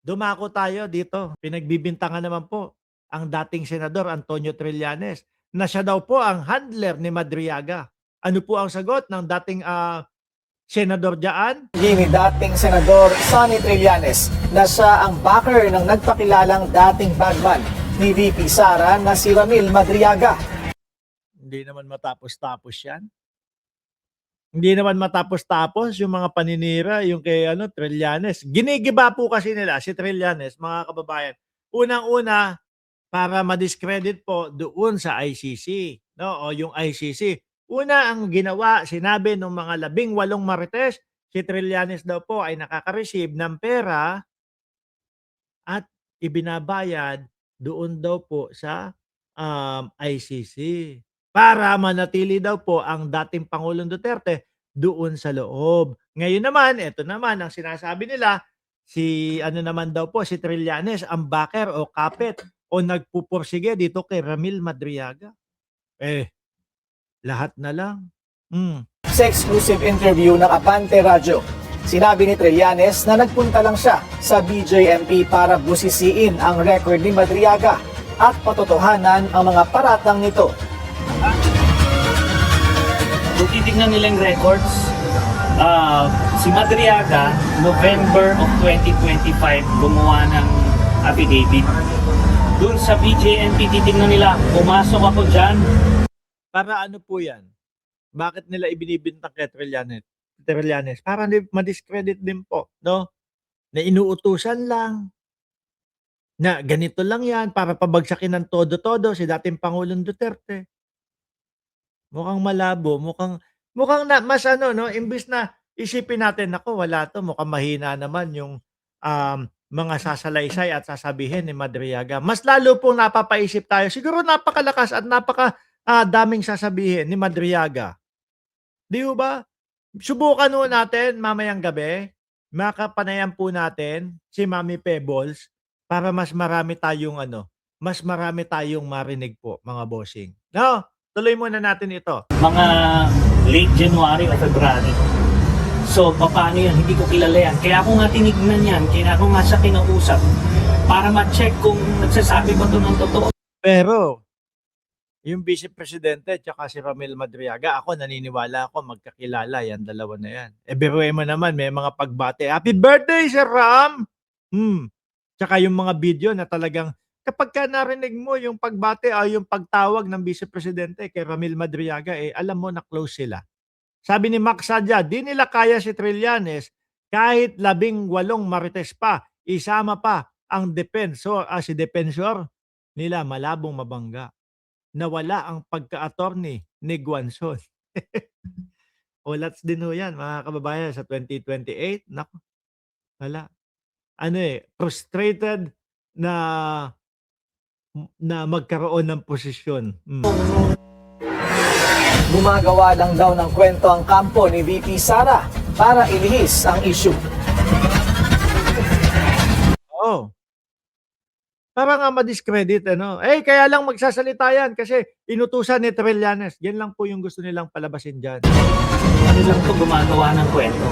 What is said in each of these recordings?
Dumako tayo dito. Pinagbibintangan naman po ang dating Senador Antonio Trillanes na siya daw po ang handler ni Madriaga. Ano po ang sagot ng dating senador diyaan? Ni dating Senador Sonny Trillanes na siya ang backer ng nagpakilalang dating bagman ni VP Sara na si Ramil Madriaga. Hindi naman matapos-tapos yan. Hindi naman matapos-tapos yung mga paninira, yung kay Trillanes. Ginigiba po kasi nila si Trillanes, mga kababayan. Unang-una, para ma-discredit po doon sa ICC, no? O yung ICC. Una ang ginawa, sinabi ng mga 18 marites, si Trillanes daw po ay nakaka-receive ng pera at ibinabayad doon daw po sa ICC para manatili daw po ang dating Pangulong Duterte doon sa loob. Ngayon naman, ito naman ang sinasabi nila, si ano naman daw po, si Trillanes ang backer o kapit o nagpupursige dito kay Ramil Madriaga. Lahat na lang. Sa exclusive interview ng Abante Radyo, sinabi ni Trillanes na nagpunta lang siya sa BJMP para busisiin ang record ni Madriaga at patotohanan ang mga paratang nito. Kung titignan nila yung records, si Madriaga, November of 2025, gumawa ng affidavit. Doon sa BJMP, titignan nila, pumasok ako dyan. Para ano po yan? Bakit nila ibinibintang kay Trillanes? Para ma-discredit din po, no? Na inuutusan lang. Na ganito lang yan para pabagsakin ng todo-todo si dating Pangulong Duterte. Mukhang malabo, mukhang na mas no, imbis na isipin natin, naku wala 'to, mukhang mahina naman yung, mga sasalaysay at sasabihin ni Madriaga. Mas lalo pong napapaisip tayo, siguro napakalakas at daming sasabihin ni Madriaga. 'Di ho ba? Subukan ho natin mamayang gabi, makapanayan po natin si Mami Pebbles para mas marami tayong marinig po mga bossing. No, tuloy muna natin ito. Mga late January o February. So, paano yan? Hindi ko kilala yan. Kaya ako nga tinignan yan. Kaya ako nga siya kinausap para ma-check kung nagsasabi ba ito ng totoo. Pero, yung Vice Presidente tsaka si Ramil Madriaga, ako naniniwala ako magkakilala yan, dalawa na yan. Biruin mo naman, may mga pagbate. Happy birthday, Sir Ram! Tsaka yung mga video na talagang, kapag ka narinig mo yung pagbate o yung pagtawag ng Vice Presidente kay Ramil Madriaga, alam mo na close sila. Sabi ni Max Sadya, di nila kaya si Trillanes kahit 18 marites pa, isama pa ang si Depensor nila malabong mabangga. Nawala ang pagka-attorney ni Guanzon. Ulats din ho yan, mga kababayan, sa 2028. Naku, wala. Frustrated na magkaroon ng posisyon. Gumagawa lang daw ng kwento ang kampo ni VP Sara para ilihis ang issue. Oo. Para nga ma-discredit, kaya lang magsasalita yan kasi inutusan ni Trillanes. Yan lang po yung gusto nilang palabasin dyan. Ano lang ito gumagawa ng kwento.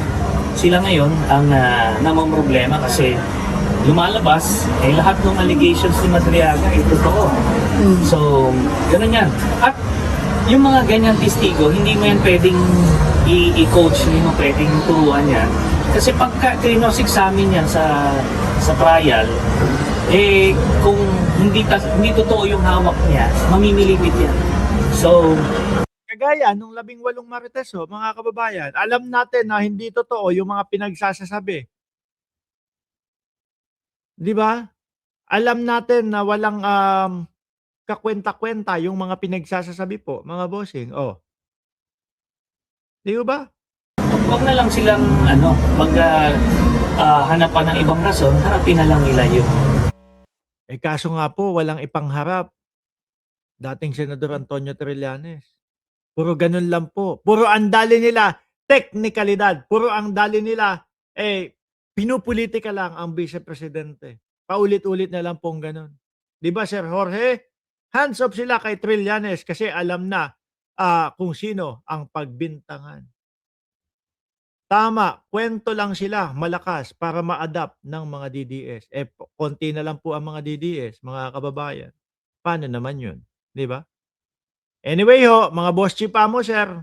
Sila ngayon ang namamroblema kasi lumalabas, lahat ng allegations ni Madriaga ay totoo. So, ganun yan. At yung mga ganyan testigo, hindi mo yan pwedeng i-coach, hindi mo pwedeng turuan yan. Kasi pagka cross-examine yan sa trial, kung hindi totoo yung hawak niya, mamimilipit yan. So, kagaya nung 18 marites, mga kababayan, alam natin na hindi totoo yung mga pinagsasasabi. 'Di ba? Alam natin na walang kakwenta-kwenta yung mga pinagsasasabi po, mga bossing. 'Di ba? wag na lang silang hanapan ng ibang rason, harapin na lang nila yun. Kaso nga po, walang ipangharap. Dating Senador Antonio Trillanes. Puro ganun lang po. Puro ang dali nila, teknikalidad. Puro ang dali nila, pinupolitika lang ang Vice Presidente. Paulit-ulit na lang pong ganun. Di ba, Sir Jorge? Hands off sila kay Trillanes kasi alam na kung sino ang pagbintangan. Tama, kwento lang sila malakas para ma-adapt ng mga DDS. Eh, konti na lang po ang mga DDS, mga kababayan. Paano naman 'yun, 'di ba? Anyway ho, mga boss chief amo, sir,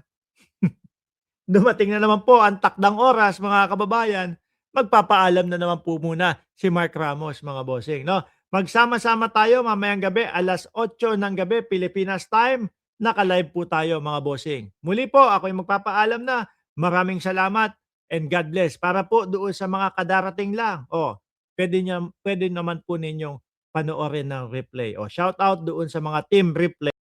dumating na naman po ang takdang oras, mga kababayan. Magpapaalam na naman po muna si Mark Ramos, mga bossing, 'no? Magsama-sama tayo mamayang gabi, 8:00 ng gabi, Pilipinas time. Naka-live po tayo, mga bossing. Muli po, ako'y magpapaalam na. Maraming salamat and God bless. Para po doon sa mga kadarating lang, pwede naman po ninyong panoorin ng replay. Shout out doon sa mga team replay.